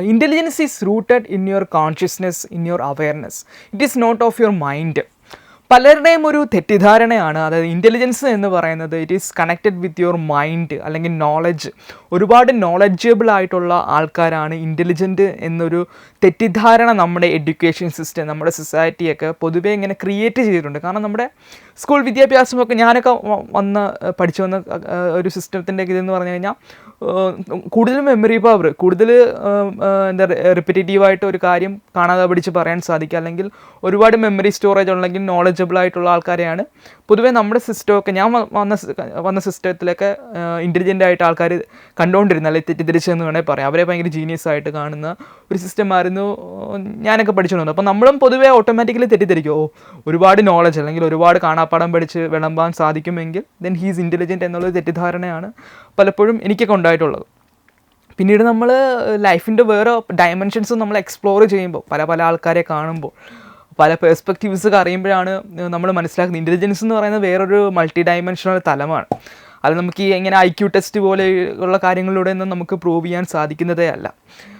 Intelligence is rooted in your consciousness, in your awareness. It is not of your mind. പലരുടെയും ഒരു തെറ്റിദ്ധാരണയാണ്, അതായത് intelligence എന്ന് പറയുന്നത് it is connected with your mind അല്ലെങ്കിൽ knowledge. ഒരുപാട് knowledgeable ആയിട്ടുള്ള ആൾക്കാരാണ് ഇൻ്റലിജൻറ്റ് എന്നൊരു തെറ്റിദ്ധാരണ നമ്മുടെ എഡ്യൂക്കേഷൻ സിസ്റ്റം, നമ്മുടെ സൊസൈറ്റിയൊക്കെ പൊതുവേ ഇങ്ങനെ ക്രിയേറ്റ് ചെയ്തിട്ടുണ്ട്. കാരണം നമ്മുടെ സ്കൂൾ വിദ്യാഭ്യാസമൊക്കെ ഞാനൊക്കെ പഠിച്ചു വന്ന ഒരു സിസ്റ്റത്തിൻ്റെ ഇതെന്ന് പറഞ്ഞു കഴിഞ്ഞാൽ കൂടുതൽ മെമ്മറി പവർ, കൂടുതൽ എന്താ റിപ്പറ്റേറ്റീവായിട്ട് ഒരു കാര്യം കാണാതെ പഠിച്ച് പറയാൻ സാധിക്കുക, അല്ലെങ്കിൽ ഒരുപാട് മെമ്മറി സ്റ്റോറേജ് ഉണ്ടെങ്കിൽ നോളജബിൾ ആയിട്ടുള്ള ആൾക്കാരെയാണ് പൊതുവേ നമ്മുടെ സിസ്റ്റമൊക്കെ ഞാൻ വന്ന സിസ്റ്റത്തിലൊക്കെ ഇൻ്റലിജൻ്റ് ആയിട്ട് ആൾക്കാർ കണ്ടുകൊണ്ടിരുന്ന, അല്ലെങ്കിൽ തെറ്റിദ്ധരിച്ചെന്ന് വേണമെങ്കിൽ പറയാം. അവരെ ഭയങ്കര ജീനിയസ് ആയിട്ട് കാണുന്ന ഒരു സിസ്റ്റമായിരുന്നു ഞാനൊക്കെ പഠിച്ചുകൊണ്ടിരുന്നത്. അപ്പോൾ നമ്മളും പൊതുവേ ഓട്ടോമാറ്റിക്കലി തെറ്റിദ്ധരിക്കും, ഒരുപാട് നോളജ് അല്ലെങ്കിൽ ഒരുപാട് കാണാപ്പാടം പഠിച്ച് വിളമ്പാൻ സാധിക്കുമെങ്കിൽ ദെൻ ഹീസ് ഇൻ്റലിജൻറ്റ് എന്നുള്ളൊരു തെറ്റിദ്ധാരണയാണ് പലപ്പോഴും എനിക്കൊക്കെ ഉണ്ടായിട്ടുള്ളത്. പിന്നീട് നമ്മൾ ലൈഫിൻ്റെ വേറെ ഡയമെൻഷൻസ് നമ്മൾ എക്സ്പ്ലോർ ചെയ്യുമ്പോൾ, പല ആൾക്കാരെ കാണുമ്പോൾ, പല പെർസ്പെക്റ്റീവ്സൊക്കെ അറിയുമ്പോഴാണ് നമ്മൾ മനസ്സിലാക്കുന്നത് ഇൻ്റലിജൻസ് എന്ന് പറയുന്നത് വേറൊരു മൾട്ടി ഡയമെൻഷണൽ തലമാണ്. അത് നമുക്ക് ഇങ്ങനെ IQ ടെസ്റ്റ് പോലെയുള്ള കാര്യങ്ങളിലൂടെ ഒന്നും നമുക്ക് പ്രൂവ് ചെയ്യാൻ സാധിക്കുന്നതേ അല്ല.